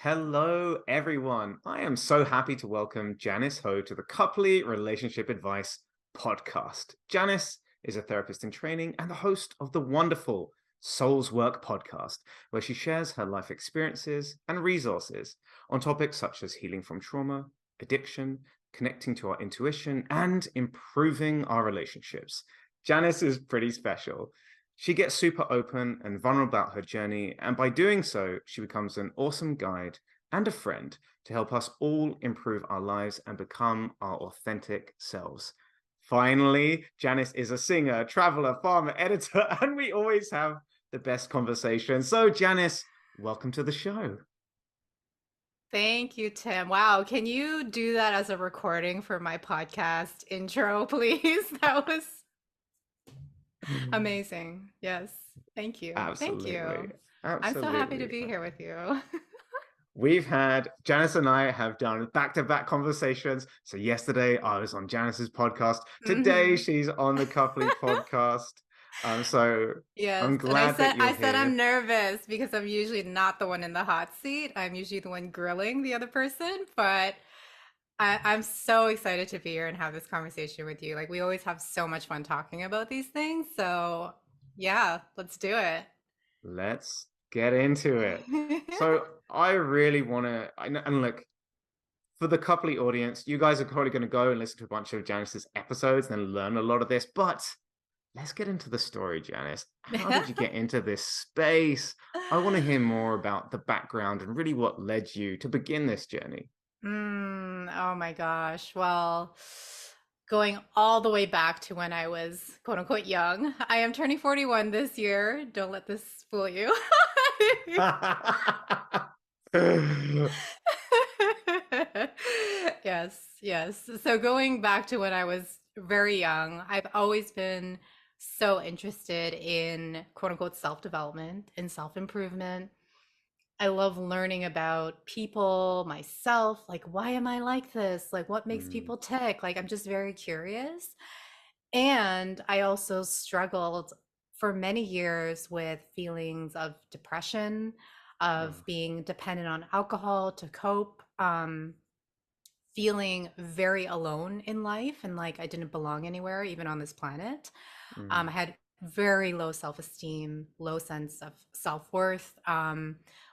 Hello, everyone. I am so happy to welcome Janice Ho to the Coupley Relationship Advice podcast. Janice is a therapist in training and the host of the wonderful Soul's Work podcast, where she shares her life experiences and resources on topics such as healing from trauma, addiction, connecting to our intuition, and improving our relationships. Janice is pretty special. She gets super open and vulnerable about her journey, and by doing so, she becomes an awesome guide and a friend to help us all improve our lives and become our authentic selves. Finally, Janice is a singer, traveler, farmer, editor, and we always have the best conversations. So, Janice, welcome to the show. Thank you, Tim. Wow, can you do that as a recording for my podcast intro, please? That was amazing. Yes. Thank you. Thank Absolutely. you. I'm so happy to Absolutely. be here with you. Janice and I have done back-to-back conversations. So yesterday I was on Janice's podcast. Today hmm she's on the Coupley podcast. So Yes. I'm And I glad that said you're I said I'm here. nervous because I'm usually not the one in the hot seat. I'm usually the one grilling the other person, but I'm so excited to be here and have this conversation with you. Like we always have so much fun talking about these things. So yeah, let's do it. Let's get into it. So I really want to, and look, for the Coupley audience, you guys are probably going to go and listen to a bunch of Janice's episodes and learn a lot of this, but let's get into the story, Janice. How did you get into this space? I want to hear more about the background and really what led you to begin this journey. Oh my gosh. Well, going all the way back to when I was quote unquote young. I am turning 41 this year. Don't let this fool you. Yes, yes. So going back to when I was very young, I've always been so interested in quote unquote self-development and self-improvement. I love learning about people, myself, like why am I like this? Like what makes Mm, people tick? Like I'm just very curious. And I also struggled for many years with feelings of depression, oh, of being dependent on alcohol to cope, feeling very alone in life and like I didn't belong anywhere, even on this planet. I mm, had very low self-esteem, low sense of self-worth.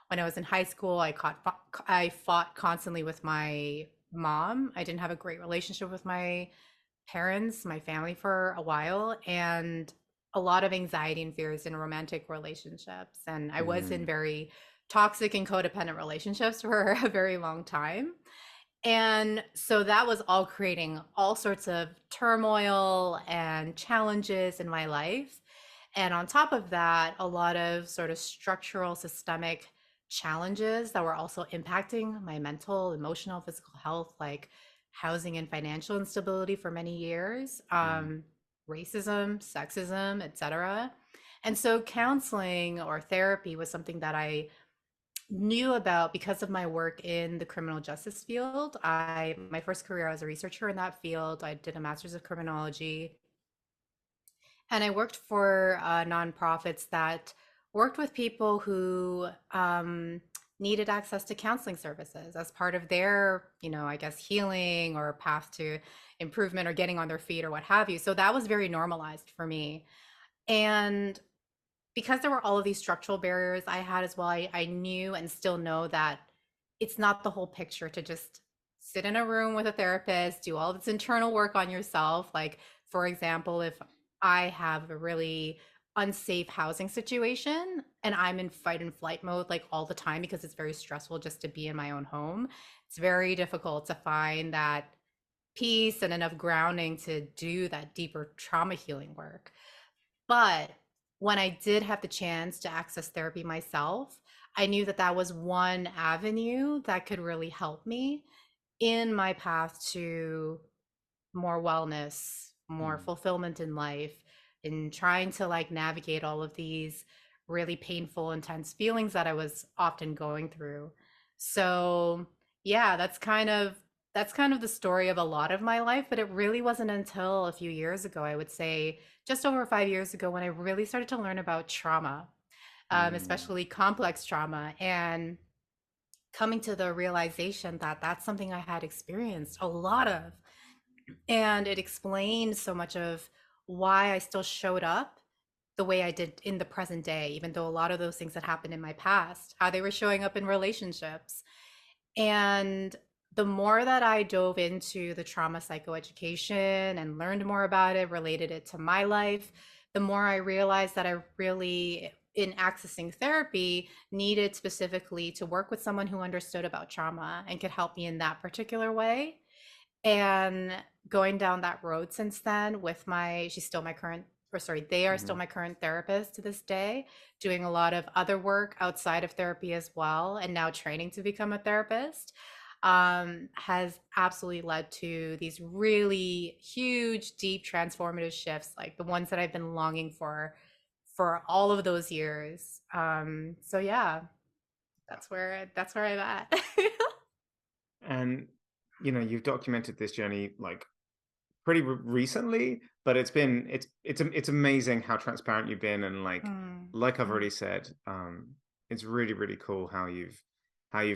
When I was in high school, I fought constantly with my mom. I didn't have a great relationship with my parents, my family for a while, and a lot of anxiety and fears in romantic relationships. And I was in mm, very toxic and codependent relationships for a very long time. And so that was all creating all sorts of turmoil and challenges in my life. And on top of that, a lot of sort of structural systemic challenges that were also impacting my mental, emotional, physical health, like housing and financial instability for many years, mm, racism, sexism, etc. And so counseling or therapy was something that I knew about because of my work in the criminal justice field. I my first career I was a researcher in that field. I did a master's of criminology, and I worked for nonprofits that worked with people who needed access to counseling services as part of their, I guess, healing or path to improvement or getting on their feet or what have you. So that was very normalized for me. And because there were all of these structural barriers I had as well, I knew and still know that it's not the whole picture to just sit in a room with a therapist, do all this internal work on yourself. Like, for example, if I have a really unsafe housing situation and I'm in fight and flight mode like all the time because it's very stressful just to be in my own home, it's very difficult to find that peace and enough grounding to do that deeper trauma healing work. But when I did have the chance to access therapy myself, I knew that that was one avenue that could really help me in my path to more wellness, more mm. fulfillment in life, in trying to like navigate all of these really painful, intense feelings that I was often going through. So, yeah, that's kind of the story of a lot of my life, but it really wasn't until a few years ago, I would say just over 5 years ago, when I really started to learn about trauma, Mm. especially complex trauma. And coming to the realization that that's something I had experienced a lot of. And it explained so much of why I still showed up the way I did in the present day, even though a lot of those things that happened in my past, how they were showing up in relationships. And the more that I dove into the trauma psychoeducation and learned more about it, related it to my life, the more I realized that I really, in accessing therapy, needed specifically to work with someone who understood about trauma and could help me in that particular way. And going down that road since then with she's still my current, or sorry, they are still Mhm. my current therapist to this day, doing a lot of other work outside of therapy as well, and now training to become a therapist, has absolutely led to these really huge, deep, transformative shifts, like the ones that I've been longing for all of those years. So yeah, that's where I'm at. And you've documented this journey like pretty recently, but it's amazing how transparent you've been, and Mm, like I've mm, already said, it's really really cool how you've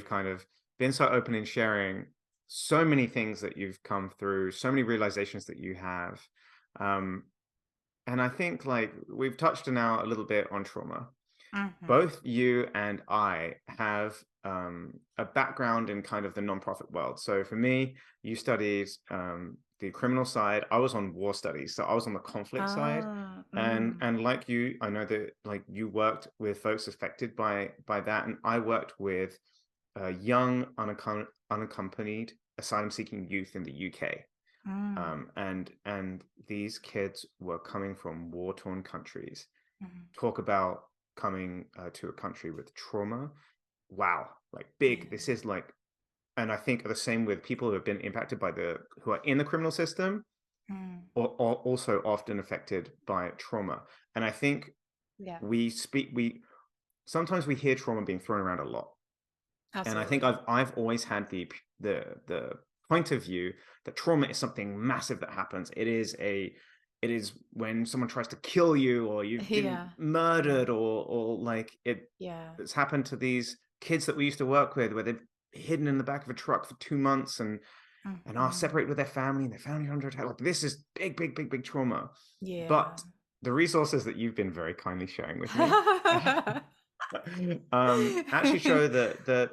kind of been so open in sharing so many things that you've come through, so many realizations that you have. um and I think like we've touched now a little bit on trauma. mhm. Both you and I have a background in kind of the nonprofit world. So for me, you studied the criminal side. I was on war studies, so I was on the conflict side. Ah, And like you, I know that like you worked with folks affected by that, and I worked with young unaccompanied asylum-seeking youth in the UK. mm, And these kids were coming from war-torn countries. mhm. Talk about coming to a country with trauma. Wow, like big. Yeah. This is like, and I think the same with people who have been impacted by who are in the criminal system, Mm, or also often affected by trauma. And I think yeah, we sometimes we hear trauma being thrown around a lot. And I think absolutely. I've always had the point of view that trauma is something massive that happens. It is when someone tries to kill you, or you've been Yeah, yeah, murdered, or like yeah. it's happened to these kids that we used to work with, where they've hidden in the back of a truck for 2 months and are Mhm. separated with their family, and their family are under attack. Like this is big, big, big, big trauma. Yeah. But the resources that you've been very kindly sharing with me actually show that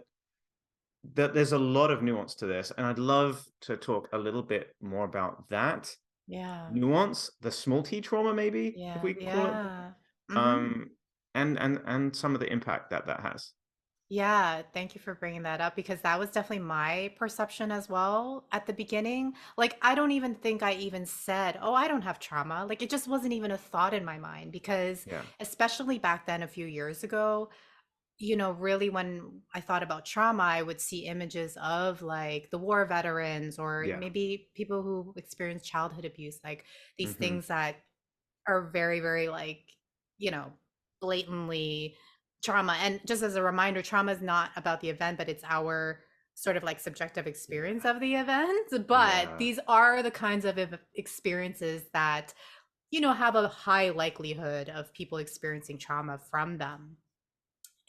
there's a lot of nuance to this, and I'd love to talk a little bit more about that Yeah, nuance, the small t trauma, maybe if yeah, we can call it, yeah. Mhm. um, and some of the impact that that has. Yeah, thank you for bringing that up because that was definitely my perception as well at the beginning. Like, I don't even think I even said, "Oh, I don't have trauma." Like, it just wasn't even a thought in my mind because, Yeah, especially back then, a few years ago, really when I thought about trauma, I would see images of like the war veterans or yeah, maybe people who experienced childhood abuse, like these hmm, things that are very, very like, you know, blatantly trauma. And just as a reminder, trauma is not about the event, but it's our sort of like subjective experience yeah, of the event. But yeah, these are the kinds of experiences that, have a high likelihood of people experiencing trauma from them.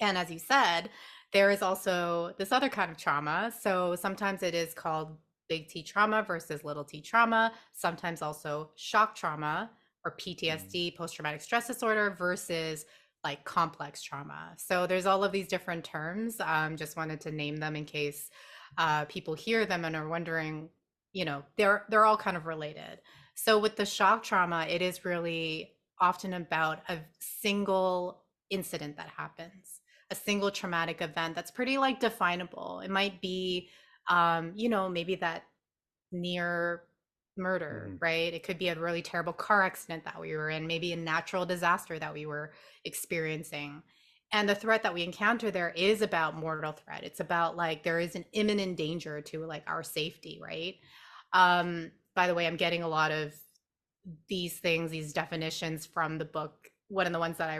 And as you said, there is also this other kind of trauma. So sometimes it is called big T trauma versus little t trauma, sometimes also shock trauma or mm, PTSD, post traumatic stress disorder, versus like complex trauma. So there's all of these different terms. Just wanted to name them in case people hear them and are wondering, they're all kind of related. So with the shock trauma, it is really often about a single incident that happens, a single traumatic event that's pretty like definable. It might be maybe that near murder, mhm, right? It could be a really terrible car accident that we were in, maybe a natural disaster that we were experiencing. And the threat that we encounter there is about mortal threat. It's about like there is an imminent danger to like our safety, right? By the way, I'm getting a lot of these things, these definitions from the book, one of the ones that I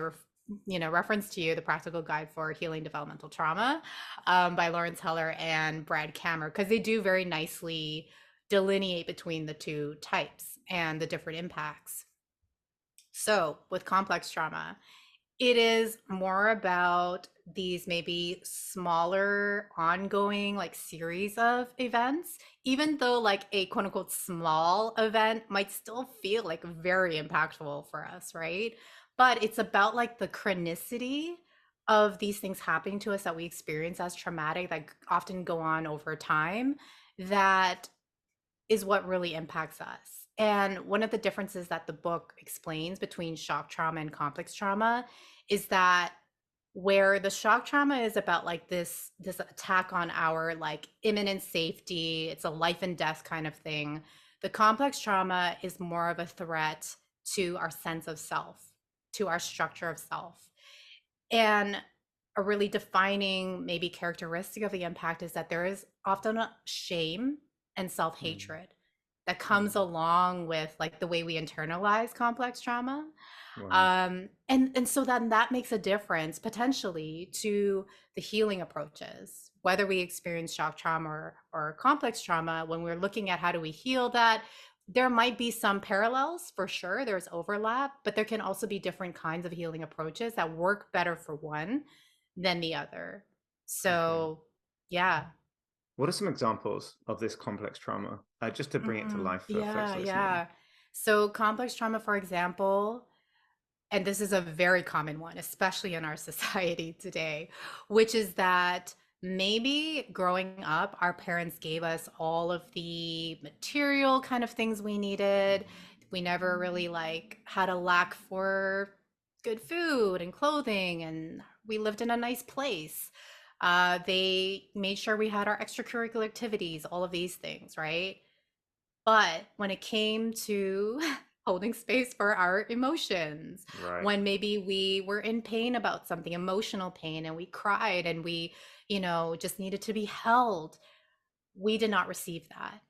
reference to you, The Practical Guide for Healing Developmental Trauma, by Lawrence Heller and Brad Kammer, because they do very nicely delineate between the two types and the different impacts. So with complex trauma, It is more about these maybe smaller ongoing like series of events, even though like a quote unquote small event might still feel like very impactful for us, right? But it's about like the chronicity of these things happening to us that we experience as traumatic that often go on over time that is what really impacts us. And one of the differences that the book explains between shock trauma and complex trauma is that where the shock trauma is about like this attack on our like imminent safety, it's a life and death kind of thing. The complex trauma is more of a threat to our sense of self, to our structure of self. And a really defining maybe characteristic of the impact is that there is often a shame and Mm, self-hatred that comes mm, along with like the way we internalize complex trauma. right. And so then that makes a difference potentially to the healing approaches, whether we experience shock trauma or complex trauma. When we're looking at how do we heal that, there might be some parallels for sure. There's overlap, but there can also be different kinds of healing approaches that work better for one than the other. Okay. So, yeah. What are some examples of this complex trauma? Just to bring it to life for folks Yeah, listening. yeah. So, complex trauma, for example, and this is a very common one, especially in our society today, which is that maybe growing up, our parents gave us all of the material kind of things we needed. We never really like had a lack for good food and clothing, and we lived in a nice place. They made sure we had our extracurricular activities, all of these things, right? But when it came to holding space for our emotions, Right. when maybe we were in pain about something, emotional pain, and we cried and we, just needed to be held, we did not receive that.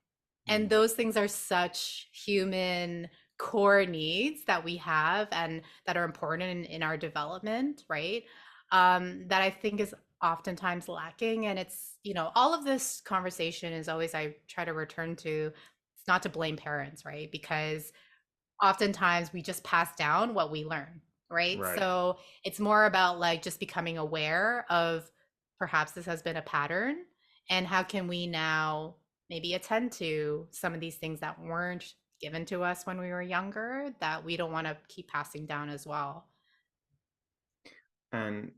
And Mm, those things are such human core needs that we have and that are important in our development, right? That I think is oftentimes lacking. And it's, all of this conversation is always, I try to return to, it's not to blame parents, right? Because oftentimes we just pass down what we learn, right? right. So it's more about like just becoming aware of perhaps this has been a pattern and how can we now maybe attend to some of these things that weren't given to us when we were younger that we don't want to keep passing down as well. And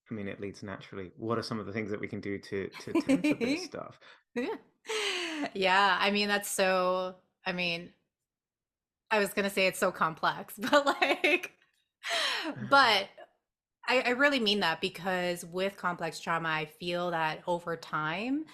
I mean, it leads naturally. What are some of the things that we can do to tend to this stuff? Yeah, I mean that's so I mean I was gonna say it's so complex, but like but I really mean that because with complex trauma, I feel that over time,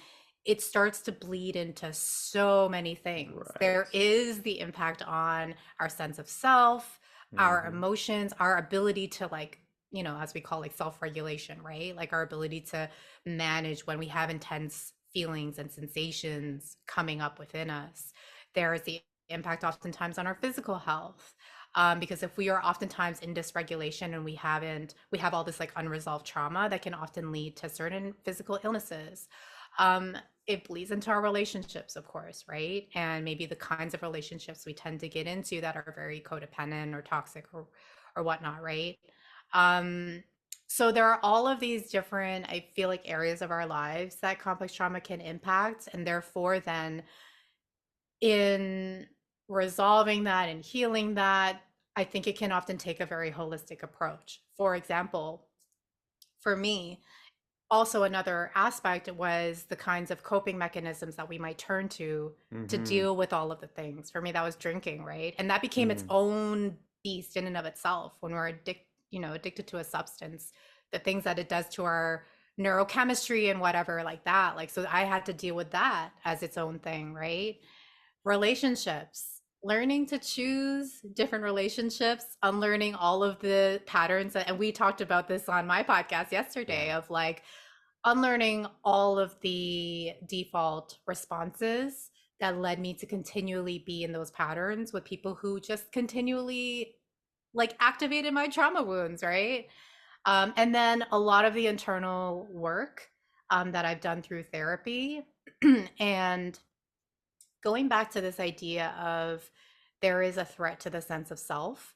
it starts to bleed into so many things. Right. There is the impact on our sense of self, our Hmm. emotions, our ability to like, as we call like self-regulation, right? Like our ability to manage when we have intense feelings and sensations coming up within us. There is the impact oftentimes on our physical health, because if we are oftentimes in dysregulation and we have all this like unresolved trauma that can often lead to certain physical illnesses. um, it bleeds into our relationships, of course, right? And maybe the kinds of relationships we tend to get into that are very codependent or toxic or whatnot, right? um, so there are all of these different, I feel like, areas of our lives that complex trauma can impact, and therefore then in resolving that and healing that, I think it can often take a very holistic approach. For example, for me, also another aspect was the kinds of coping mechanisms that we might turn to Hmm. deal with all of the things. For me, that was drinking, right? And that became its Mm. own beast in and of itself when we're addicted to a substance, the things that it does to our neurochemistry and whatever like that. Like, so I had to deal with that as its own thing, right? Relationships, learning to choose different relationships, unlearning all of the patterns and we talked about this on my podcast yesterday Yeah. of like unlearning all of the default responses that led me to continually be in those patterns with people who just continually like activated my trauma wounds, right? And then a lot of the internal work that I've done through therapy and going back to this idea of there is a threat to the sense of self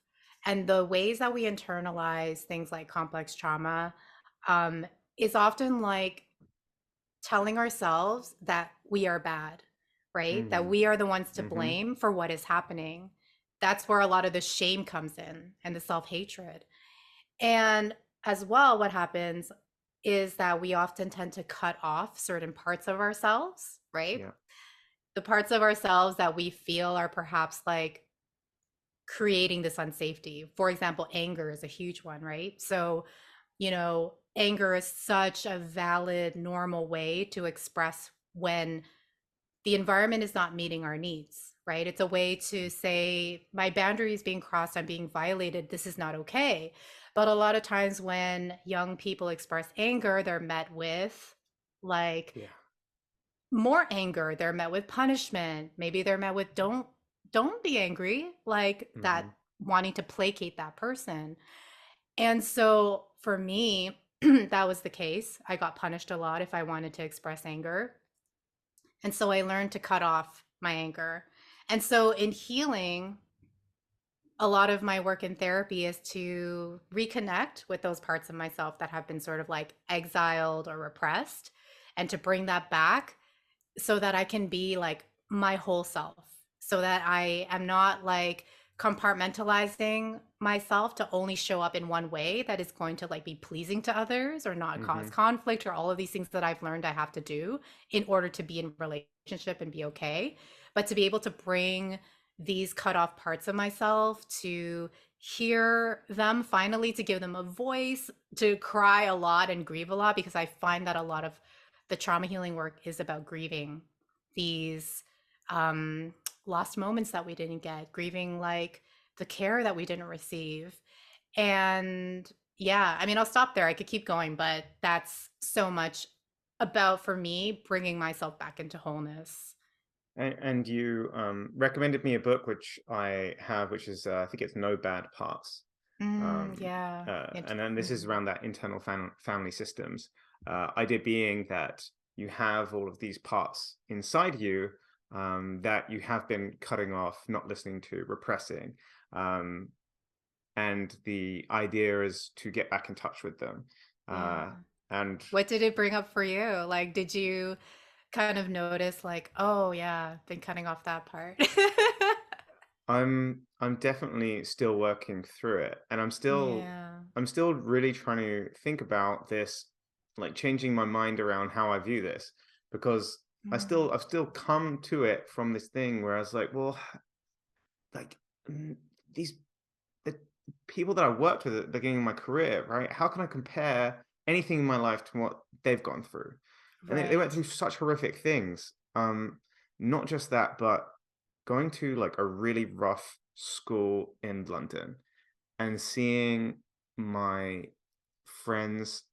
And the ways that we internalize things like complex trauma um, is often like telling ourselves that we are bad, right? That Mm. we are the ones to Mm-hmm. blame for what is happening. That's where a lot of the shame comes in and the self hatred. And as well, what happens is that we often tend to cut off certain parts of ourselves, right? Yeah. The parts of ourselves that we feel are perhaps like creating this unsafety. For example, anger is a huge one, right? So, anger is such a valid, normal way to express when the environment is not meeting our needs, right? It's a way to say, my boundary is being crossed, I'm being violated, this is not okay. But a lot of times when young people express anger, they're met with like Yeah. more anger, they're met with punishment, maybe they're met with don't be angry, like that, Mm-hmm. wanting to placate that person. And so for me, that was the case. I got punished a lot if I wanted to express anger. And so I learned to cut off my anger. And so in healing, a lot of my work in therapy is to reconnect with those parts of myself that have been sort of like exiled or repressed, and to bring that back so that I can be like my whole self, so that I am not like compartmentalizing myself to only show up in one way that is going to like be pleasing to others or not Mm-hmm. cause conflict, or all of these things that I've learned I have to do in order to be in relationship and be okay. But to be able to bring these cut off parts of myself, to hear them finally, to give them a voice, to cry a lot and grieve a lot, because I find that a lot of the trauma healing work is about grieving these um, lost moments that we didn't get, grieving like the care that we didn't receive. And yeah, I mean, I'll stop there. I could keep going, but that's so much about, for me, bringing myself back into wholeness. And you recommended me a book which I have, which is I think it's No Bad Parts. Yeah. And then this is Mhm. around that internal family systems. Idea being that you have all of these parts inside you that you have been cutting off, not listening to, repressing. Um, and the idea is to get back in touch with them. Yeah. And What did it bring up for you? Like, did you kind of notice, like, oh, yeah, been cutting off that part? I'm definitely still working through it, and Yeah. I'm still really trying to think about this, like changing my mind around how I view this, because Mm. I've still come to it from this thing where I was like, well, like mm, these the people that I worked with at the beginning of my career, right? How can I compare anything in my life to what they've gone through? And they went Right. through such horrific things. Not just that, but going to like a really rough school in London and seeing my friends'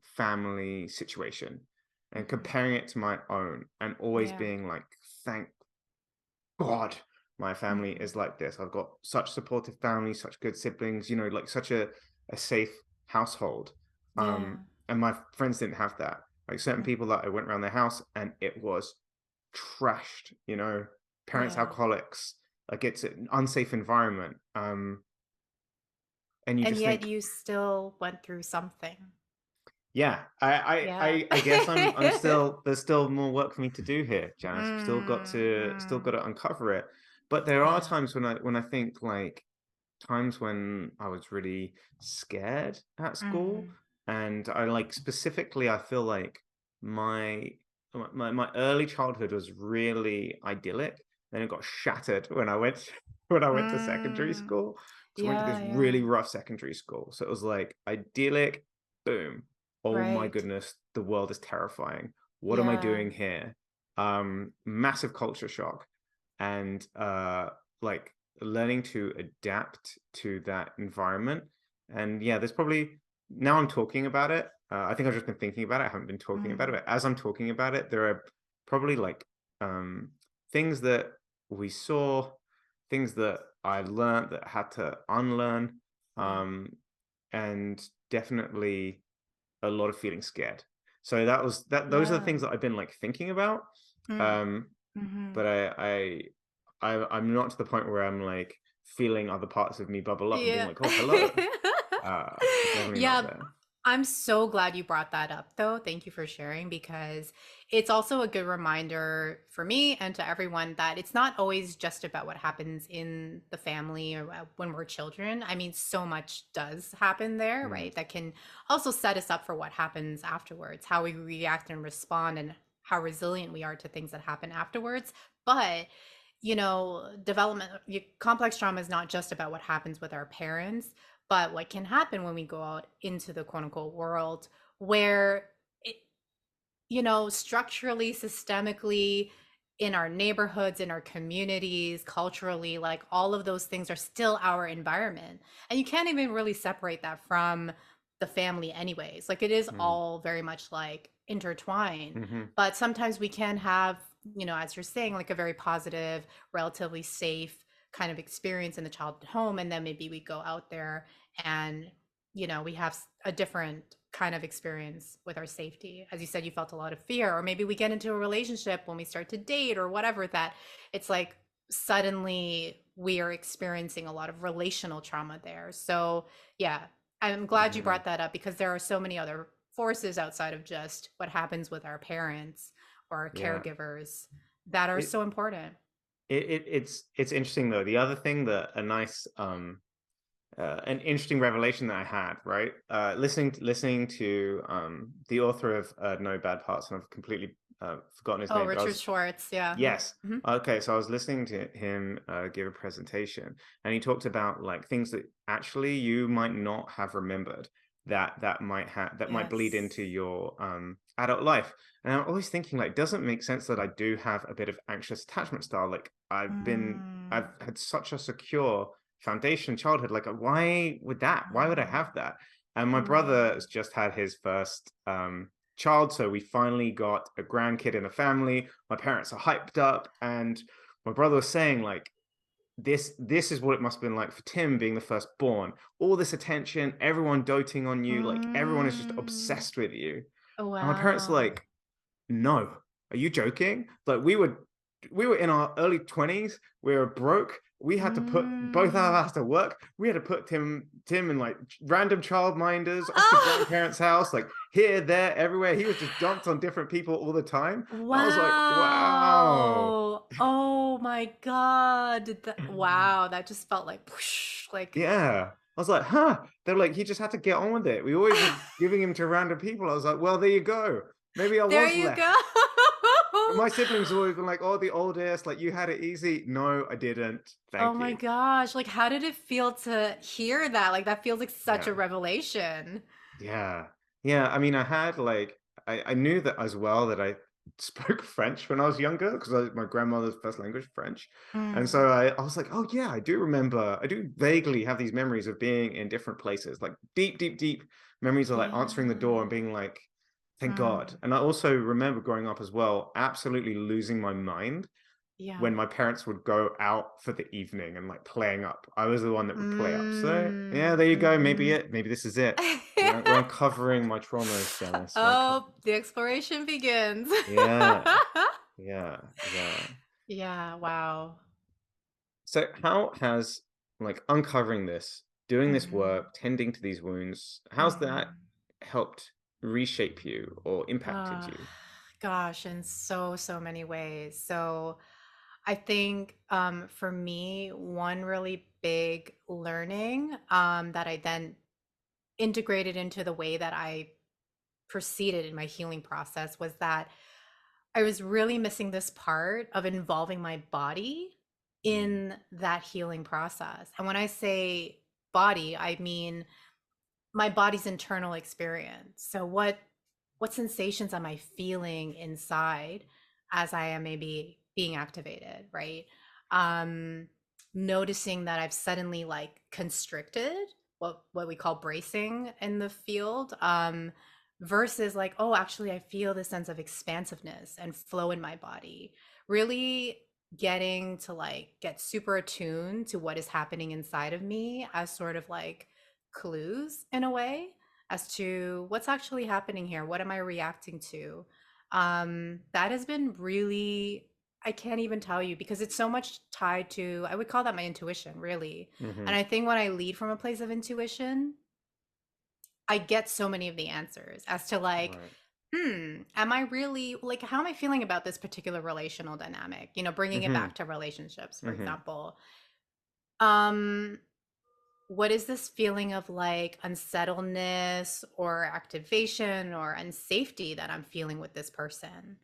family situation and Mhm. comparing it to my own and always Yeah. being like, thank God, my family Mhm. is like this. I've got such supportive family, such good siblings, like such a safe household. Yeah. And my friends didn't have that. Like certain Mm. people that I went around their house and it was trashed, parents Yeah. alcoholics, like it's an unsafe environment. And you And just yet think, you still went through something. yeah, Yeah. I guess I'm still there's still more work for me to do here, Janice. I've still got Mm. to uncover it. But there are Yeah. times when I think like times when I was really scared at school, Mhm. and I like specifically I feel like my my early childhood was really idyllic. Then it got shattered when I went when I went to secondary Mm. school. So I went to this Yeah, yeah. really rough secondary school. So it was like idyllic, boom. Oh my Right. goodness, the world is terrifying. What am I Yeah. doing here? Massive culture shock. And like learning to adapt to that environment. And yeah, there's probably now I'm talking about it. I think I've just been thinking about it. I haven't been talking about it. Mm. But as I'm talking about it, there are probably like um, things that we saw, things that I learned that I had to unlearn, Yeah. um, and definitely a lot of feeling scared. So that was that. Those are the Yeah. things that I've been like thinking about. Mm. Um, Mhm. but I'm not to the point where I'm like feeling other parts of me bubble up and being Yeah. like, oh, hello. Definitely not Yeah, there. I'm so glad you brought that up, though. Thank you for sharing because it's also a good reminder for me and to everyone that it's not always just about what happens in the family or when we're children. I mean, so much does happen there, Mm, right? That can also set us up for what happens afterwards, how we react and respond, and how resilient we are to things that happen afterwards. But development, complex trauma is not just about what happens with our parents, but what can happen when we go out into the quote unquote world where it, structurally, systemically, in our neighborhoods, in our communities, culturally, like all of those things are still our environment. And you can't even really separate that from the family, anyways. Like it is mm, all very much like intertwined. hmm But sometimes we can have, as you're saying, like a very positive, relatively safe kind of experience in the childhood home. And then maybe we go out there and we have a different kind of experience with our safety. As you said, you felt a lot of fear, or maybe we get into a relationship when we start to date or whatever, that it's like suddenly we are experiencing a lot of relational trauma there. So yeah, I'm glad you hmm brought that up because there are so many other forces outside of just what happens with our parents or our Yeah. caregivers that are It, so important. it's interesting though. The other thing that an interesting revelation that I had, right? Listening to the author of No Bad Parts, and I've completely forgotten his Oh, name, but I Richard was Schwartz. Yeah. yes. Mhm. Okay, so I was listening to him give a presentation, and he talked about like things that actually you might not have remembered that might bleed into Yes. your adult life. And I'm always thinking like, doesn't make sense that I do have a bit of anxious attachment style. Like I've Mm. had such a secure foundation childhood. Like, why would that? Why would I Mm. have that? And my brother Mm. has just had his first child, so we finally got a grandkid in the family. My parents are hyped up, and my brother was saying like this is what it must have been like for Tim being the firstborn. All this attention, everyone doting on you, like everyone is just Mm. obsessed with you. And my parents were Wow. like, no, are you joking? Like we were in our early 20s, we were broke, we had to put both of Mm. us to work, we had to put Tim in like random childminders off to Oh, grandparents' house, like here, there, everywhere. He was just dumped on different people all the time. And I was like, wow. wow. Oh my God. Wow. That just felt like, whoosh, like, Yeah. I was like, huh. They're like, he just had to get on with it. We always were giving him to random people. I was like, well, there you go. Maybe I there was you left. go. My siblings have always been like, oh, the oldest, like you had it easy. No, I didn't. Oh Thank my you. gosh. Like, how did it feel to hear that? Like, that feels like such Yeah. a revelation. Yeah. Yeah. I mean, I had like, I knew that as well that I spoke French when I was younger because my grandmother's first language, French. And Mm. so I was like, oh, yeah, I do vaguely have these memories of being in different places, like deep, deep, deep memories of like answering the door and Yeah. being like, thank God. Mm. And I also remember growing up as well, absolutely losing my mind Yeah. when my parents would go out for the evening and like playing up. I was the one that would play up. So yeah, Mm. there you go. Mm-hmm. Maybe this is it. We're uncovering my traumas, Janice. We're Oh, uncovering. the exploration begins. Yeah, yeah. Yeah, wow. So how has like uncovering this, doing this Hmm. work, tending to these wounds, how's that Hmm. helped reshape you or impacted Oh, you? gosh, in so, so many ways. So I think for me, one really big learning that I then integrated into the way that I proceeded in my healing process was that I was really missing this part of involving my body Mm, in that healing process. And when I say body, I mean my body's internal experience. So what sensations am I feeling inside as I am maybe being activated, right? Um Noticing that I've suddenly like constricted, what we call bracing in the field, versus like, oh, actually I feel this sense of expansiveness and flow in my body. Really getting to like get super attuned to what is happening inside of me as sort of like clues in a way as to what's actually happening here. What am I reacting to? That has been really I can't even tell you because it's so much tied to, I would call that my intuition, really. And Hmm. I think when I lead from a place of intuition, I get so many of the answers as to like, Right. am I really like, how am I feeling about this particular relational dynamic? Bringing it Hmm. back to relationships, for Hmm. example. Um, what is this feeling of like unsettledness or activation or unsafety that I'm feeling with this person?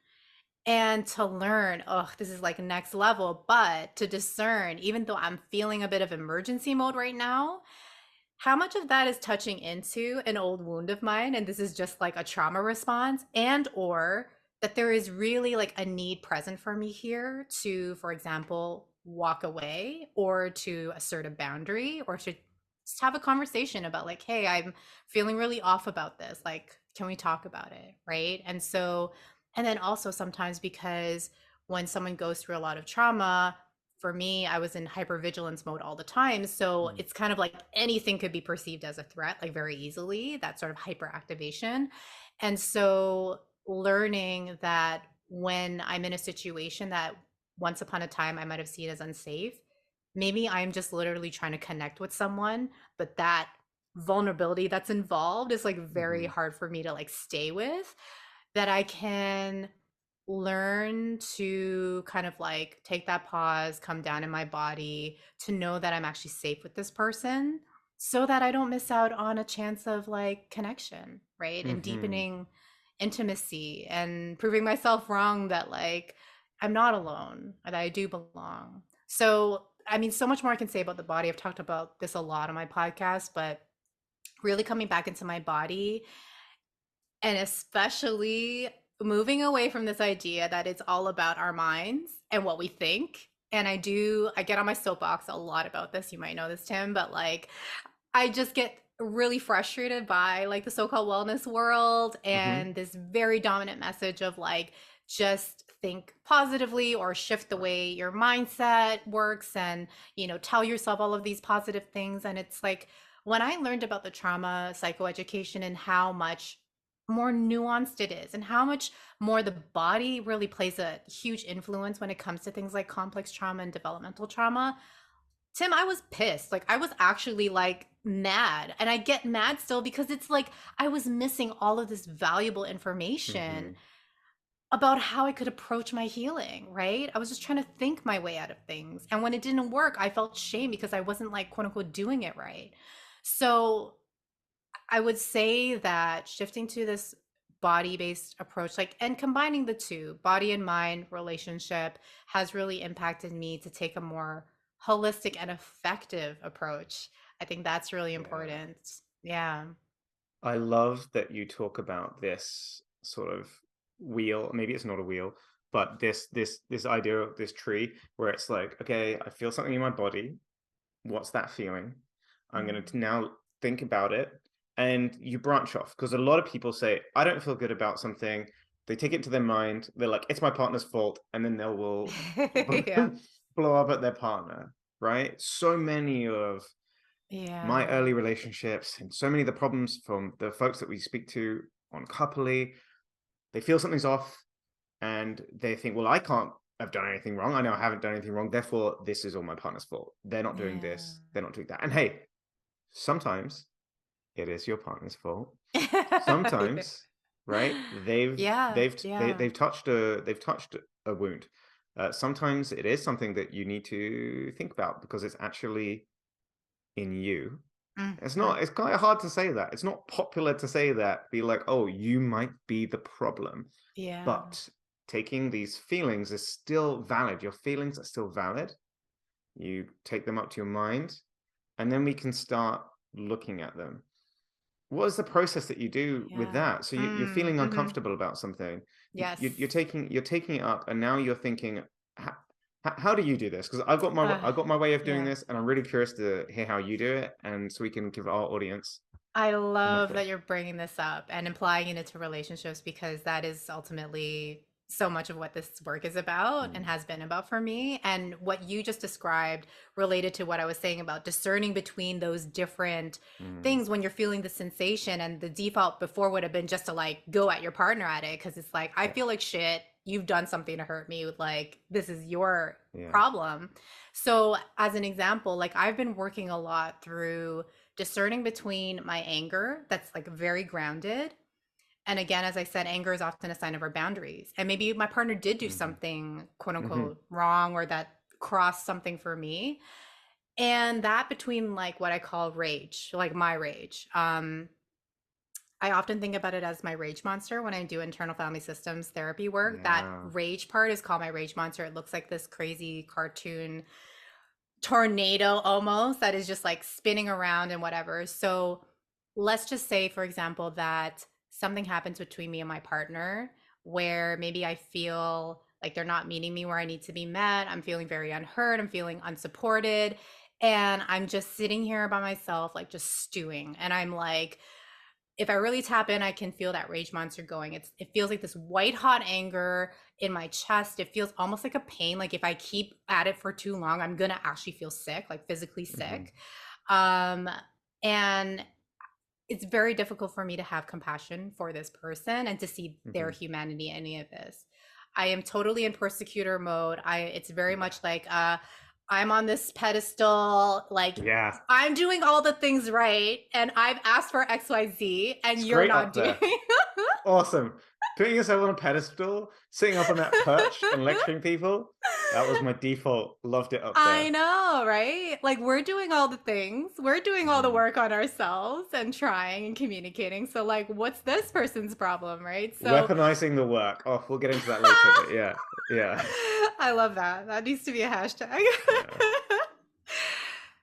And to learn, oh, this is like next level, but to discern, even though I'm feeling a bit of emergency mode right now, how much of that is touching into an old wound of mine and this is just like a trauma response, and or that there is really like a need present for me here to, for example, walk away or to assert a boundary or to just have a conversation about like, hey, I'm feeling really off about this, like, can we talk about it, right? And so, and then also sometimes because when someone goes through a lot of trauma, for me, I was in hypervigilance mode all the time. So it's kind of like anything could be perceived as a threat, like very easily, that sort of hyperactivation. And so learning that when I'm in a situation that once upon a time I might have seen as unsafe, maybe I'm just literally trying to connect with someone, but that vulnerability that's involved is like very Hmm. hard for me to like stay with, that I can learn to kind of like take that pause, come down in my body to know that I'm actually safe with this person so that I don't miss out on a chance of like connection, right? And Hmm. deepening intimacy and proving myself wrong that like I'm not alone, that I do belong. So, I mean, so much more I can say about the body. I've talked about this a lot on my podcast, but really coming back into my body and especially moving away from this idea that it's all about our minds and what we think. And I get on my soapbox a lot about this. You might know this, Tim, but like, I just get really frustrated by like the so-called wellness world Hmm. and this very dominant message of like, just think positively or shift the Right. way your mindset works and, tell yourself all of these positive things. And it's like, when I learned about the trauma psychoeducation and how much more nuanced it is and how much more the body really plays a huge influence when it comes to things like complex trauma and developmental trauma. Tim, I was pissed. Like I was actually like mad. And I get mad still because it's like I was missing all of this valuable information Hmm. about how I could approach my healing, right? I was just trying to think my way out of things. And when it didn't work, I felt shame because I wasn't like quote unquote doing it right. So I would say that shifting to this body based approach, like, and combining the two, body and mind relationship, has really impacted me to take a more holistic and effective approach. I think that's really Yeah. important. Yeah. I love that you talk about this sort of wheel. Maybe it's not a wheel, but this idea of this tree where it's like, okay, I feel something in my body. What's that feeling? I'm going to Mm. now think about it. And you branch off because a lot of people say, I don't feel good about something. They take it to their mind. They're like, it's my partner's fault. And then they will Yeah. blow up at their partner, right? So many of my Yeah. early relationships and so many of the problems from the folks that we speak to on coupley, they feel something's off and they think, well, I can't have done anything wrong. I know I haven't done anything wrong. Therefore, this is all my partner's fault. They're not doing Yeah. this. They're not doing that. And hey, sometimes it is your partner's fault. Yeah. Sometimes, right? Yeah. Yeah. They've touched a wound. Sometimes it is something that you need to think about because it's actually in you. It's Mhm. not. It's kind of hard to say that. It's not popular to say that. Be like, oh, you might be the problem, Yeah. but taking these feelings is still valid. Your feelings are still valid. You take them up to your mind, and then we can start looking at them. What is the process that you do with Yeah. that? So you're feeling Mhm. uncomfortable about something. Yes. You're taking it up, and now you're thinking, how do you do this? Because I've got my way of doing Yeah. this, and I'm really curious to hear how you do it, and so we can give our audience I an love that approach. you're bringing this up and implying it into relationships because that is ultimately so much of what this work is about and Mm, has been about for me. And what you just described related to what I was saying about discerning between those different mm, things when you're feeling the sensation, and the default before would have been just to like go at your partner at it because it's like, I yeah. feel like shit. you've done something to hurt me. Like, this is your Yeah. problem. So, as an example, like I've been working a lot through discerning between my anger that's like very grounded. And again, as I said, anger is often a sign of our boundaries. And maybe my partner did do Hmm. something quote Hmm. unquote wrong or that crossed something for me. And that between like what I call rage, like my rage. I often think about it as my rage monster when I do internal family systems therapy work. That Yeah. rage part is called my rage monster. It looks like this crazy cartoon tornado almost that is just like spinning around and whatever. So let's just say, for example, that something happens between me and my partner where maybe I feel like they're not meeting me where I need to be met. I'm feeling very unheard. I'm feeling unsupported. And I'm just sitting here by myself, like just stewing. And I'm like, if I really tap in, I can feel that rage monster going. It feels like this white hot anger in my chest. It feels almost like a pain. Like if I keep at it for too long, I'm gonna actually feel sick, like physically Hmm. sick. Um, and it's very difficult for me to have compassion for this person and to see their Hmm. humanity in any of this. I am totally in persecutor mode. It's very Yeah. much like I'm on this pedestal, like Yeah. I'm doing all the things right and I've asked for XYZ and you're Straight not up doing. there. Awesome. Putting yourself on a pedestal, sitting up on that perch and lecturing people. That was my default. Loved it up I there. know, right? Like we're doing all the things. We're doing all the Hmm. work on ourselves and trying and communicating. So like what's this person's problem, right? So Weaponizing the work. Oh, we'll get into that later, but yeah. Yeah. I love that. That needs to be a hashtag. Yeah.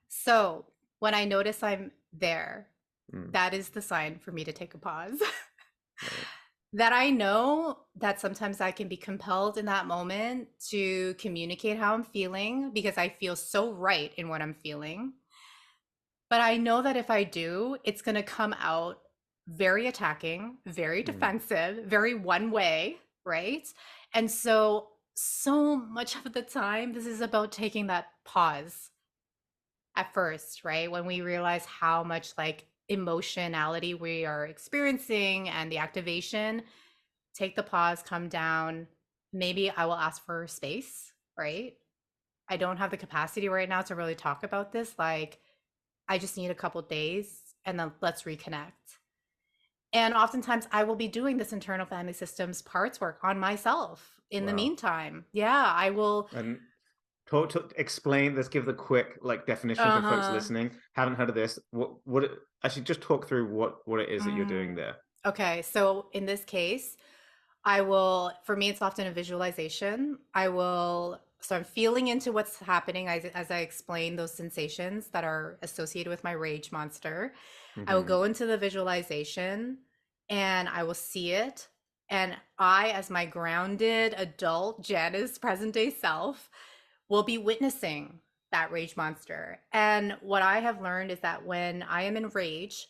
So when I notice I'm there, Mm. that is the sign for me to take a pause. Right. That I know that sometimes I can be compelled in that moment to communicate how I'm feeling because I feel so right in what I'm feeling. But I know that if I do, it's going to come out very attacking, very Mm. defensive, very one way, right? And so, so much of the time, this is about taking that pause at first, right? When we realize how much like emotionality we are experiencing and the activation, take the pause, come down. Maybe I will ask for space, right? I don't have the capacity right now to really talk about this. Like, I just need a couple days and then let's reconnect. And oftentimes I will be doing this internal family systems parts work on myself in the Wow. meantime. Yeah, I will. And explain, let's give the quick like definition for folks Uh-huh. listening. Haven't heard of this. Actually just talk through what it is that you're doing Mm. there. Okay, so in this case, I will, for me, it's often a visualization. So I'm feeling into what's happening as I explain those sensations that are associated with my rage monster. I will Hmm. go into the visualization and I will see it. And I, as my grounded adult Janice present day self, will be witnessing that rage monster. And what I have learned is that when I am in rage,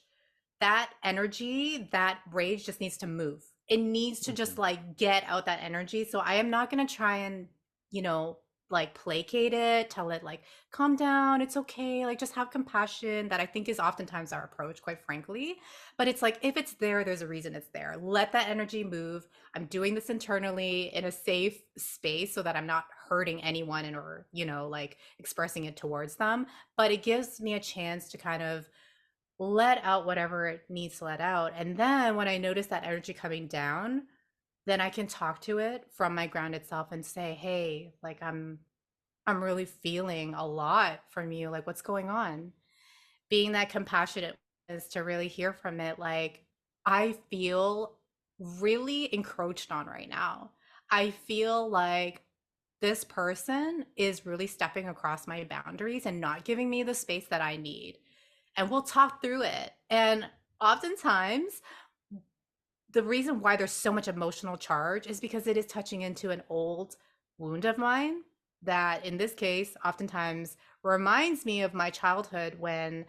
that energy, that rage just needs to move. It needs to just Hmm. like get out that energy. So I am not going to try and, you know, like placate it, tell it like, calm down, it's okay, like just have compassion. That I think is oftentimes our approach, quite frankly. But it's like, if it's there, there's a reason it's there. Let that energy move. I'm doing this internally in a safe space so that I'm not hurting anyone and or, you know, like expressing it towards them. But it gives me a chance to kind of let out whatever it needs to let out. And then when I notice that energy coming down, then I can talk to it from my grounded self and say, "Hey, like I'm really feeling a lot from you. Like what's going on?" Being that compassionate is to really hear from it like I feel really encroached on right now. I feel like this person is really stepping across my boundaries and not giving me the space that I need, and we'll talk through it. And oftentimes, the reason why there's so much emotional charge is because it is touching into an old wound of mine that, in this case, oftentimes reminds me of my childhood when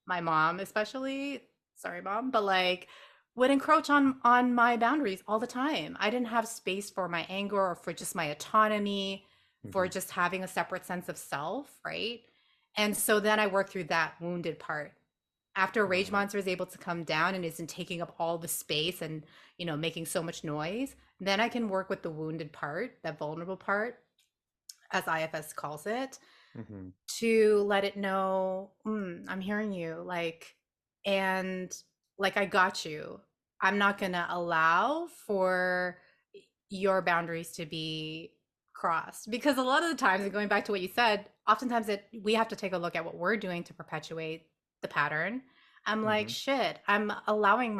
my mom, especially, sorry, mom, but like, would encroach on my boundaries all the time. I didn't have space for my anger or for just my autonomy, for Hmm. just having a separate sense of self, right? And so then I worked through that wounded part After a rage Right. monster is able to come down and isn't taking up all the space and, making so much noise, then I can work with the wounded part, that vulnerable part, as IFS calls it, Hmm. to let it know, I'm hearing you, and like I got you. I'm not gonna allow for your boundaries to be crossed, because a lot of the times, and going back to what you said, oftentimes we have to take a look at what we're doing to perpetuate the pattern. I'm like, Hmm. shit, I'm allowing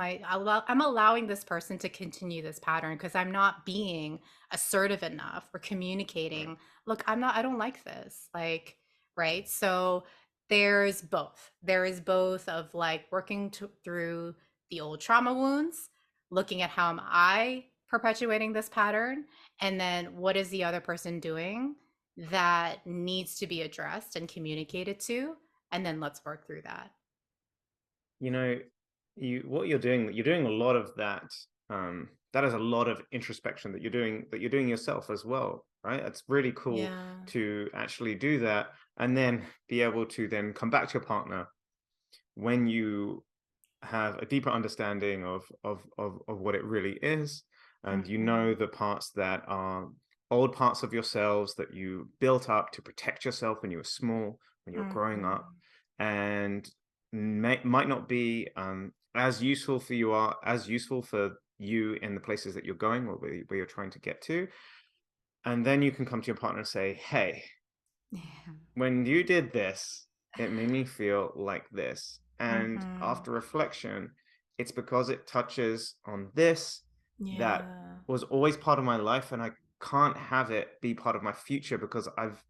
this person to continue this pattern because I'm not being assertive enough or Right. communicating, look, I don't like this, like, right? So there is both of like working through the old trauma wounds, looking at how am I perpetuating this pattern, and then what is the other person doing that needs to be addressed and communicated to, and then let's work through that. You know, what you're doing a lot of that. That is a lot of introspection that you're doing yourself as well, right? It's really cool Yeah. to actually do that and then be able to then come back to your partner when you have a deeper understanding of what it really is, and you Hmm. know the parts that are old parts of yourselves that you built up to protect yourself when you were small, when you were growing up, Hmm. and might not be as useful for you are as useful for you in the places that you're going or where you're trying to get to. And then you can come to your partner and say, hey, Yeah. when you did this, it made me feel like this. And Hmm. after reflection, it's because it touches on this that Yeah. was always part of my life, and I can't have it be part of my future because I've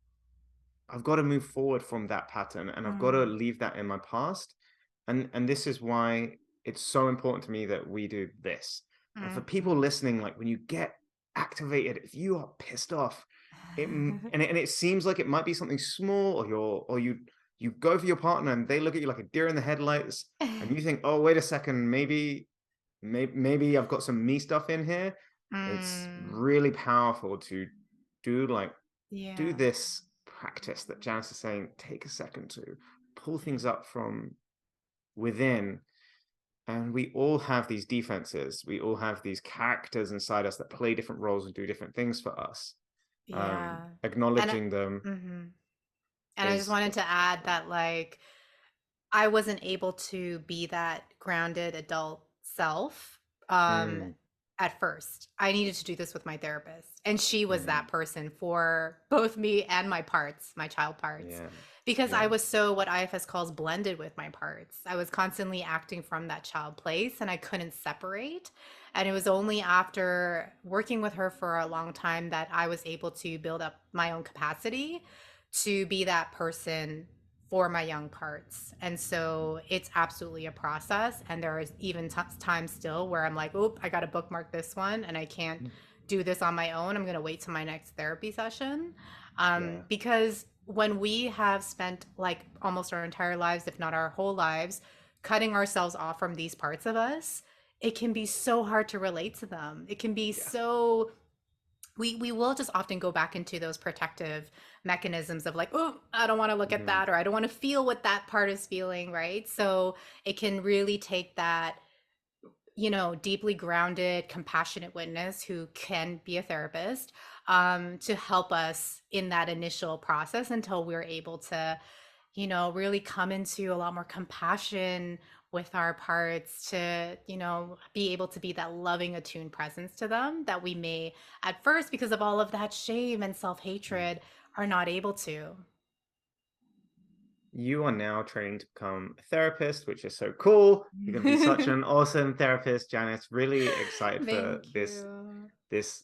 got to move forward from that pattern and I've got to Mm. leave that in my past. And this is why it's so important to me that we do this. And for people Hmm. listening, like when you get activated, if you are pissed off, and it seems like it might be something small, or you go for your partner and they look at you like a deer in the headlights, and you think, oh, wait a second, maybe I've got some me stuff in here. It's Mm. really powerful to do like do Yeah. this practice that Janice is saying, take a second to pull things up from within. And we all have these defenses. We all have these characters inside us that play different roles and do different things for us. Yeah. And Acknowledging them mhm. And I just is wanted to add important. that, like, I wasn't able to be that grounded adult self um, Mm, at first. I needed to do this with my therapist. And she was that mm, person for both me and my parts, my child parts, yeah, because I yeah. was so, what IFS calls, blended with my parts. I was constantly acting from that child place and I couldn't separate. And it was only after working with her for a long time that I was able to build up my own capacity to be that person for my young parts. And so it's absolutely a process. And there is even times still where I'm like, oh, I got to bookmark this one and I can't do this on my own. I'm going to wait till my next therapy session. Yeah. Because when we have spent like almost our entire lives, if not our whole lives, cutting ourselves off from these parts of us, it can be so hard to relate to them. It can be Yeah. so, we will just often go back into those protective mechanisms of like, oh, I don't want to look at Hmm. that, or I don't want to feel what that part is feeling, right? So it can really take that, deeply grounded, compassionate witness who can be a therapist, to help us in that initial process until we're able to, really come into a lot more compassion with our parts, to, be able to be that loving, attuned presence to them that we may at first, because of all of that shame and self-hatred, are not able to. You are now training to become a therapist, which is so cool. You're going to be such an awesome therapist, Janice. Really excited for Thank you. this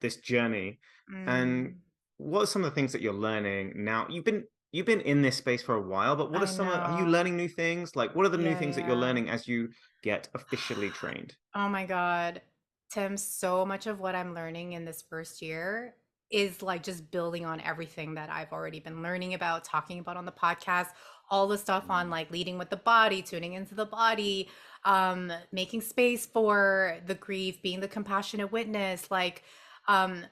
this journey. And Mm, what are some of the things that you're learning now? You've been in this space for a while, but what are I some are you know. learning new things? Like what are the new Yeah, things that you're yeah. learning as you get officially trained? Oh my God. Tim, so much of what I'm learning in this first year is like just building on everything that I've already been learning about, talking about on the podcast, all the stuff on Mm. like leading with the body, tuning into the body, making space for the grief, being the compassionate witness, like, um,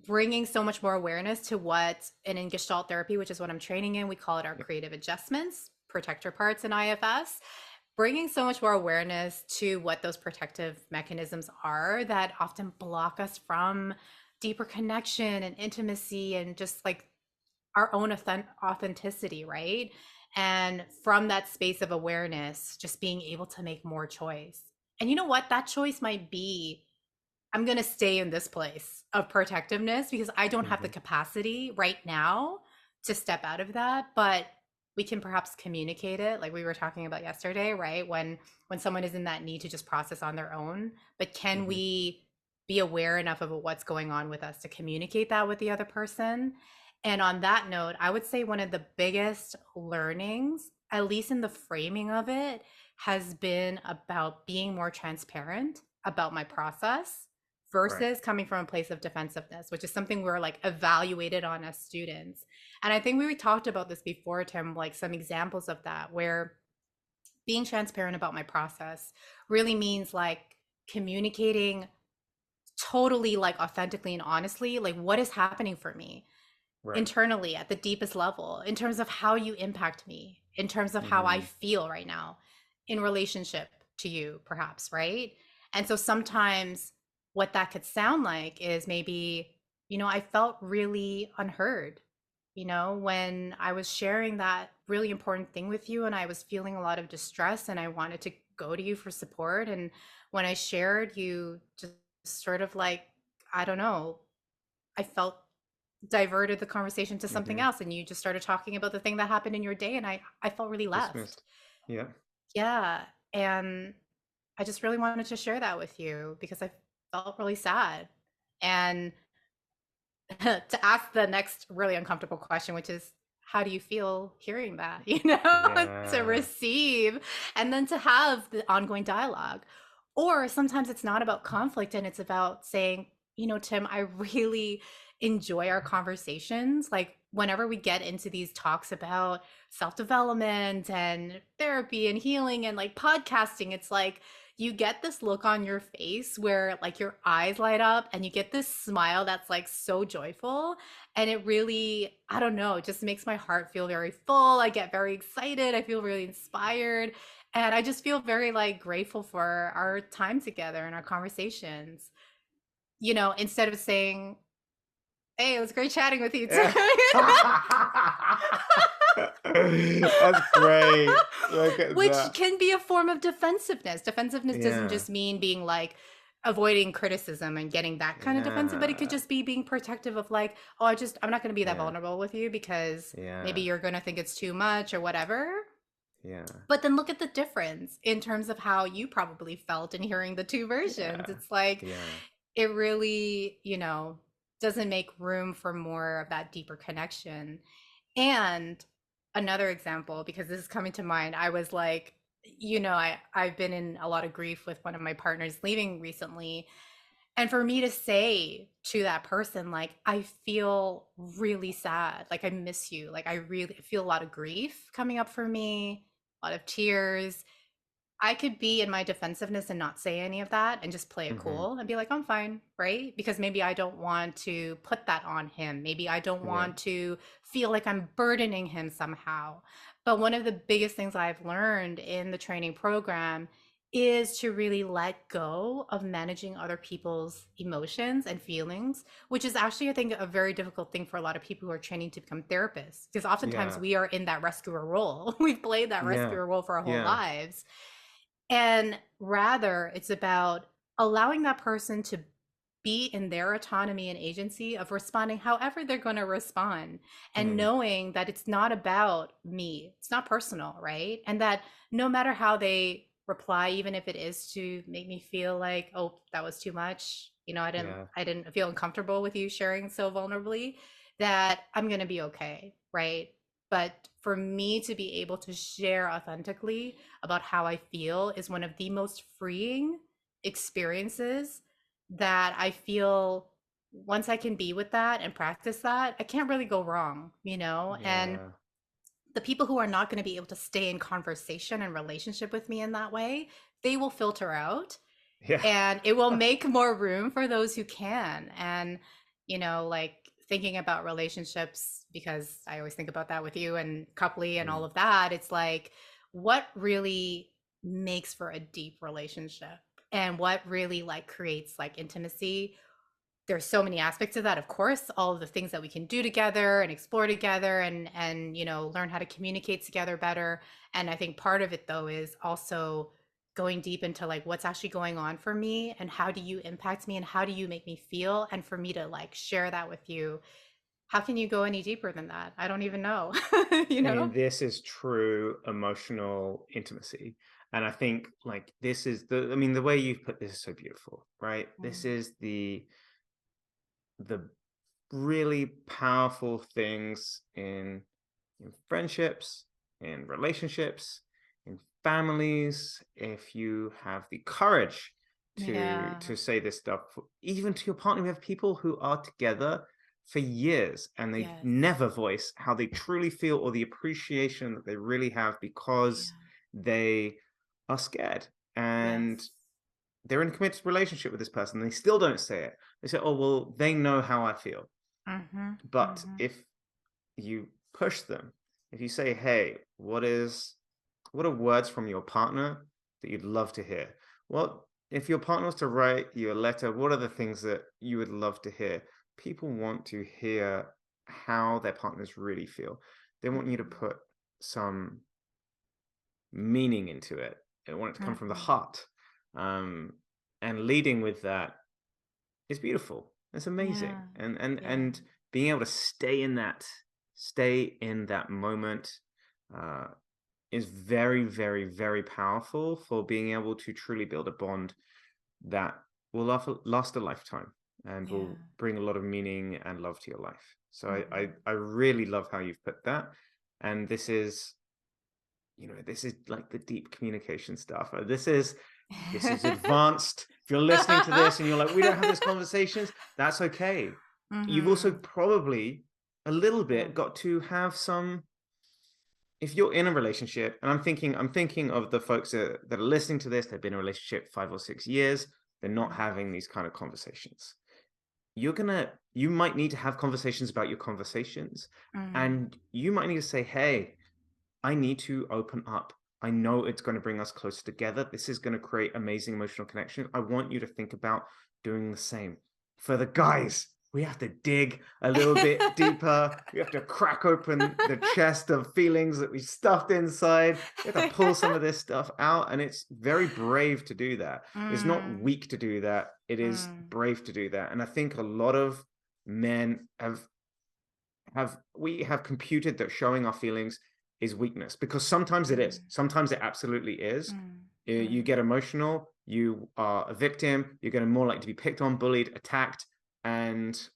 bringing so much more awareness to what, and in Gestalt therapy, which is what I'm training in, we call it our Yep. creative adjustments protector parts in IFS, bringing so much more awareness to what those protective mechanisms are that often block us from deeper connection and intimacy and just like our own authenticity, right? And from that space of awareness, just being able to make more choice. And you know what? That choice might be, I'm going to stay in this place of protectiveness because I don't have the Hmm. capacity right now to step out of that, but we can perhaps communicate it like we were talking about yesterday, right? When someone is in that need to just process on their own, but can Hmm. we be aware enough of what's going on with us to communicate that with the other person? And on that note, I would say one of the biggest learnings, at least in the framing of it, has been about being more transparent about my process Right. versus coming from a place of defensiveness, which is something we're like evaluated on as students. And I think we talked about this before, Tim, like some examples of that, where being transparent about my process really means like communicating totally like authentically and honestly, like what is happening for me Right. internally at the deepest level in terms of how you impact me, in terms of how I Hmm. feel right now in relationship to you, perhaps, right? And so sometimes what that could sound like is maybe, I felt really unheard, when I was sharing that really important thing with you and I was feeling a lot of distress and I wanted to go to you for support. And when I shared, you just sort of like, I don't know, I felt diverted the conversation to something Hmm. else and you just started talking about the thing that happened in your day and I felt really left. Dismissed. Yeah. Yeah, and I just really wanted to share that with you because I felt really sad. And to ask the next really uncomfortable question, which is how do you feel hearing that, to Yeah. receive and then to have the ongoing dialogue. Or sometimes it's not about conflict and it's about saying, Tim, I really enjoy our conversations. Like whenever we get into these talks about self-development and therapy and healing and like podcasting, it's like you get this look on your face where like your eyes light up and you get this smile that's like so joyful, and it really, I don't know, it just makes my heart feel very full. I get very excited, I feel really inspired, and I just feel very like grateful for our time together and our conversations, instead of saying, hey, it was great chatting with you too. Yeah. That's great. Look at Which that. can be a form of defensiveness. Defensiveness doesn't Yeah. just mean being like avoiding criticism and getting that kind of defensive, but it could Yeah. just be being protective of like, oh, I'm not going to be that Yeah. vulnerable with you because maybe Yeah. you're going to think it's too much or whatever. Yeah. But then look at the difference in terms of how you probably felt in hearing the two versions. Yeah. It's like, Yeah. it really, doesn't make room for more of that deeper connection. And another example, because this is coming to mind, I was like, I've been in a lot of grief with one of my partners leaving recently. And for me to say to that person, like, I feel really sad, like, I miss you, like, I really feel a lot of grief coming up for me, a lot of tears. I could be in my defensiveness and not say any of that and just play it Hmm. cool and be like, I'm fine, right? Because maybe I don't want to put that on him. Maybe I don't Yeah. want to feel like I'm burdening him somehow. But one of the biggest things I've learned in the training program is to really let go of managing other people's emotions and feelings, which is actually, I think, a very difficult thing for a lot of people who are training to become therapists, because oftentimes Yeah. we are in that rescuer role. We've played that Yeah. rescuer role for our whole Yeah. lives. And rather, it's about allowing that person to be in their autonomy and agency of responding however they're going to respond, and Mm. knowing that it's not about me, it's not personal, right? And that no matter how they reply, even if it is to make me feel like, oh, that was too much, Yeah. I didn't feel uncomfortable with you sharing so vulnerably, that I'm going to be okay, right? But for me to be able to share authentically about how I feel is one of the most freeing experiences that I feel. Once I can be with that and practice that, I can't really go wrong, And Yeah. the people who are not going to be able to stay in conversation and relationship with me in that way, they will filter out, Yeah. and it will make more room for those who can. And, like thinking about relationships, because I always think about that with you and coupley and all Mm. of that, it's like, what really makes for a deep relationship and what really like creates like intimacy? There's so many aspects of that, of course, all of the things that we can do together and explore together and learn how to communicate together better. And I think part of it though is also going deep into like what's actually going on for me and how do you impact me and how do you make me feel, and for me to like share that with you. How can you go any deeper than that? I don't even know. you I know mean, this is true emotional intimacy. And I think like this is I mean, the way you've put this is so beautiful, right? This Mm, is the really powerful things in friendships, in relationships, in families. If you have the courage yeah, to say this stuff, even to your partner, we have people who are together for years and they yes, never voice how they truly feel or the appreciation that they really have because yeah, they are scared and yes, they're in a committed relationship with this person. They still don't say it. They say, "Oh, well, they know how I feel." mm-hmm, But mm-hmm, if you push them, if you say, "Hey, what are words from your partner that you'd love to hear?" Well, if your partner was to write you a letter, what are the things that you would love to hear? People want to hear how their partners really feel. They want you to mm-hmm, put some meaning into it. They want it to come from the mm-hmm. heart. Um, and leading with that is beautiful. It's amazing. Yeah, yeah, And being able to stay in that moment uh, is very, very, very powerful for being able to truly build a bond that will last a lifetime and yeah. will bring a lot of meaning and love to your life. So Mm-hmm. I really love how you've put that. And this is like the deep communication stuff. This is advanced. If you're listening to this and you're like, we don't have these conversations, that's okay. You've also Mm-hmm. probably a little Yeah. bit got to have some, if you're in a relationship, and I'm thinking of the folks that are listening to this, they've been in a relationship 5 or 6 years, they're not Mm, having these kind of conversations. You might need to have conversations about your conversations. mm, And you might need to say, hey, I need to open up. I know it's going to bring us closer together. This is going to create amazing emotional connection. I want you to think about doing the same. For the guys, we have to dig a little bit deeper. We have to crack open the chest of feelings that we stuffed inside. We have to pull some of this stuff out. And it's very brave to do that. It's not mm, weak to do that. It is mm, brave to do that. And I think a lot of men we have computed that showing our feelings is weakness, because sometimes it is, mm, sometimes it absolutely is. mm, You mm. get emotional, you are a victim, you're going to more likely to be picked on, bullied, attacked, and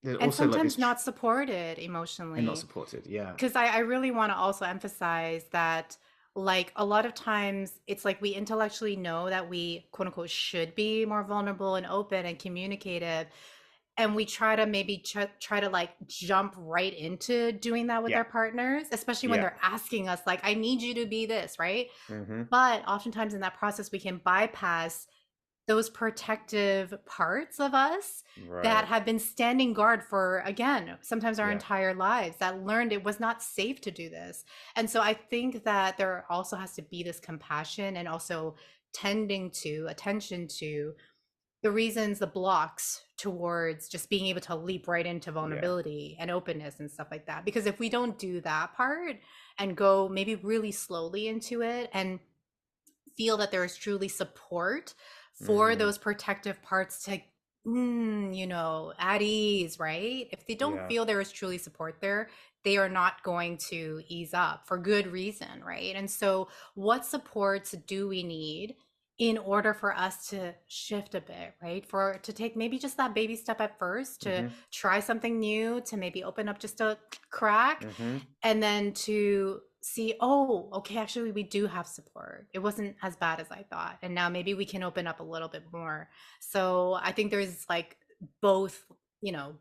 there's And also like sometimes this not supported and not emotionally. supported. Yeah. Because I really want to also emphasize that, like, a lot of times it's like we intellectually know that we, quote unquote, should be more vulnerable and open and communicative. And we try to maybe try to like jump right into doing that with Yeah. our partners, especially when Yeah. they're asking us, like, I need you to be this, right? Hmm. But oftentimes in that process, we can bypass those protective parts of us that Right. have been standing guard for, again, sometimes our Yeah. entire lives, that learned it was not safe to do this. And so I think that there also has to be this compassion and also tending to attention to the reasons, the blocks towards just being able to leap right into Yeah. vulnerability and openness and stuff like that. Because if we don't do that part and go maybe really slowly into it and feel that there is truly support for Mm, those protective parts to, at ease, right? If they don't yeah. feel there is truly support there, they are not going to ease up for good reason, right? And so what supports do we need in order for us to shift a bit, right? For to take maybe just that baby step at first, to Hmm. try something new, to maybe open up just a crack, Hmm. and then to see, oh, okay, actually we do have support, it wasn't as bad as I thought, and now maybe we can open up a little bit more. So I think there's like both,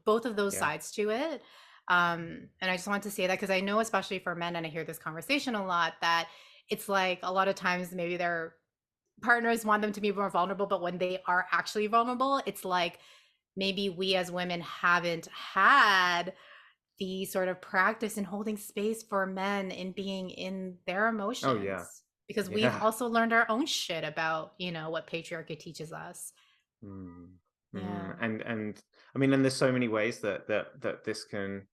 both of those Yeah. sides to it. And I just want to say that because I know, especially for men, and I hear this conversation a lot, that it's like a lot of times maybe their partners want them to be more vulnerable, but when they are actually vulnerable, it's like maybe we as women haven't had the sort of practice in holding space for men in being in their Oh yeah. emotions, because we've Yeah. also learned our own shit about, what patriarchy teaches us. Mm. Yeah. And I mean, and there's so many ways that this can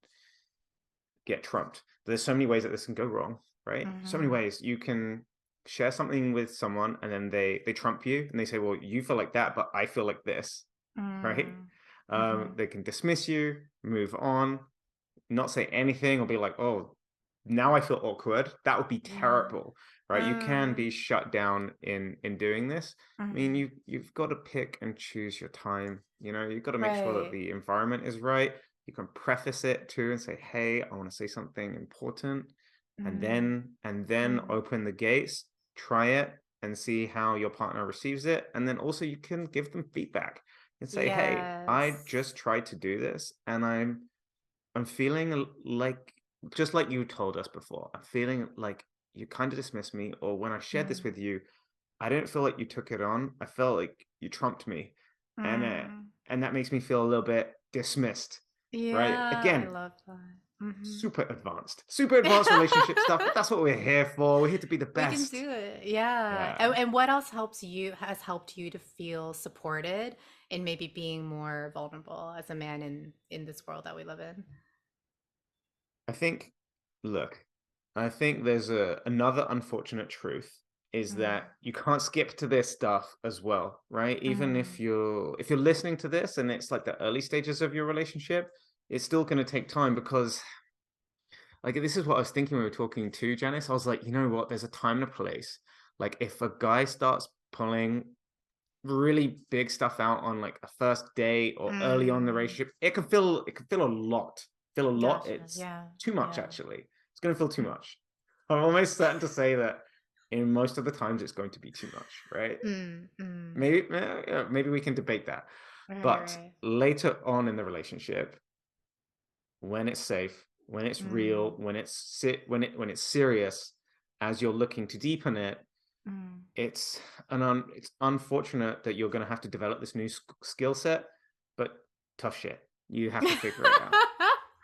get trumped. There's so many ways that this can go wrong, right? So many Hmm. ways you can share something with someone and then they trump you and they say, well, you feel like that, but I feel like this, right? Mm. Hmm. They can dismiss you, move on, not say anything, or be like, oh, now I feel awkward. That would be Yeah. terrible, right? You can Mm. be shut down in doing this. I mean, Hmm. you've got to pick and choose your time. You've got to make sure that Right. the environment is right. You can preface it too and say, hey, I want to say something important, and Mm. then Mm. open the gates, try it, and see how your partner receives it. And then also you can give them feedback and say, hey, I Yes. just tried to do this and I'm feeling like, just like you told us before, I'm feeling like you kind of dismissed me, or when I shared this Mm. with you, I didn't feel like you took it on. I felt like you trumped me, and Mm. that makes me feel a little bit dismissed, right? Yeah, I Again, love that. Hmm. super advanced relationship stuff, but that's what we're here for. We're here to be the We can best. do it. Yeah. Yeah. And what else has helped you to feel supported in maybe being more vulnerable as a man in this world that we live in? I think, look, I think there's another unfortunate truth is Mm. that you can't skip to this stuff as well, right? Even Mm. if you're listening to this and it's like the early stages of your relationship, it's still going to take time because like this is what I was thinking when we were talking to Janice. I was like, you know what? There's a time and a place. Like if a guy starts pulling really big stuff out on like a first date or early on in the Mm. relationship, it can feel a lot. Feel a lot. Gotcha. It's Yeah. too much Yeah. actually. It's gonna feel too Mm. much. I'm almost certain to say that in most of the times it's going to be too much, right? Mm. Mm. Maybe we can debate that. Right, But right. later on in the relationship, when it's safe, when it's real, Mm. when it's serious, as you're looking to deepen it, Mm. it's it's unfortunate that you're going to have to develop this new skill set, but tough shit. You have to figure it out.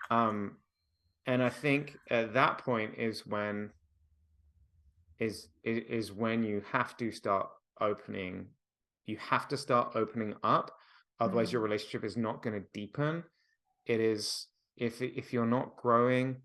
Um, and I think at that point is when you have to start opening. You have to start opening up, otherwise your Mm. relationship is not going to deepen. It is if you're not growing,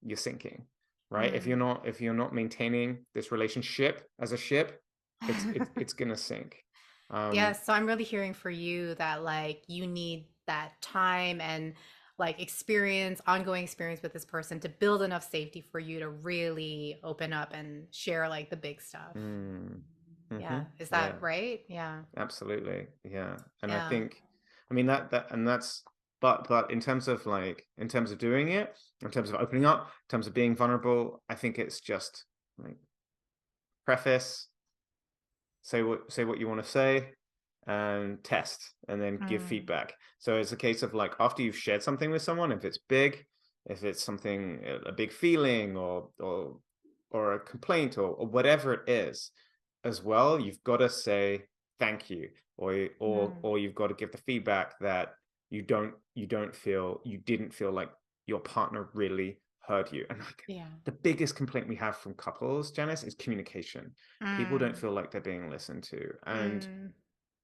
you're sinking, right? Mm. If you're not maintaining this relationship as a ship, it's gonna sink. Yeah, Um, so I'm really hearing for you that like you need that time and like experience, ongoing experience with this person to build enough safety for you to really open up and share like the big stuff. mm, Yeah. hmm Is that yeah, right? Yeah. absolutely, yeah. And I Yeah. think, I mean and that's, but in terms of like, in terms of doing it, in terms of opening up, in terms of being vulnerable, I think it's just like preface, say what you want to say, and test and then give Mm. feedback. So it's a case of like after you've shared something with someone, if it's big, if it's something, a big feeling or a complaint or whatever it is, as well, you've got to say thank you, Mm. or you've got to give the feedback that you didn't feel like your partner really heard you. And like Yeah. the biggest complaint we have from couples, Janice, is communication. People don't Mm. feel like they're being listened to, Mm.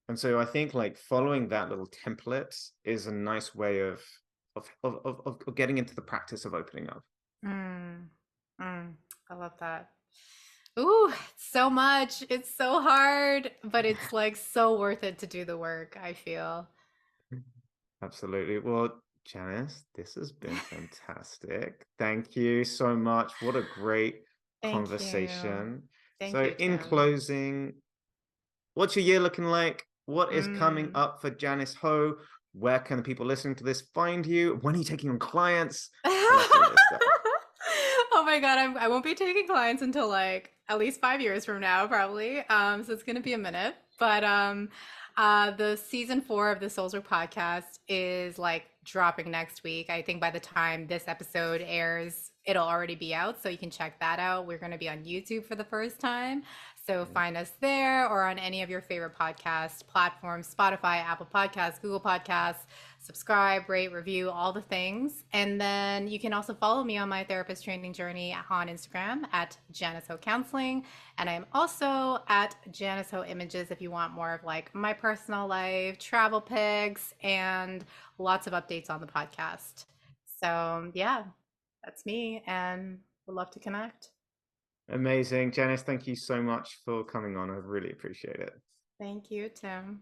and so I think like following that little template is a nice way of getting into the practice of opening up. Mm. Mm. I love that. Ooh, so much. It's so hard, but it's like so worth it to do the work, I feel. Absolutely. Well, Janice, this has been fantastic. Thank you so much. What a great Thank you. conversation. Thank So, you, in Tim. closing, what's your year looking like? What is coming Mm. up for Janice Ho? Where can the people listening to this find you? When are you taking on clients? Tell us all this stuff. Oh my God, I won't be taking clients until like at least 5 years from now, probably. So it's gonna be a minute. But the season 4 of the Souls Work podcast is like dropping next week. I think by the time this episode airs, it'll already be out, so you can check that out. We're gonna be on YouTube for the first time. So find us there or on any of your favorite podcast platforms, Spotify, Apple Podcasts, Google Podcasts. Subscribe, rate, review, all the things. And then you can also follow me on my therapist training journey on Instagram at Janice Ho Counseling. And I'm also at Janice Ho Images if you want more of like my personal life, travel pics, and lots of updates on the podcast. So yeah, that's me and would love to connect. Amazing. Janice, thank you so much for coming on. I really appreciate it. Thank you, Tim.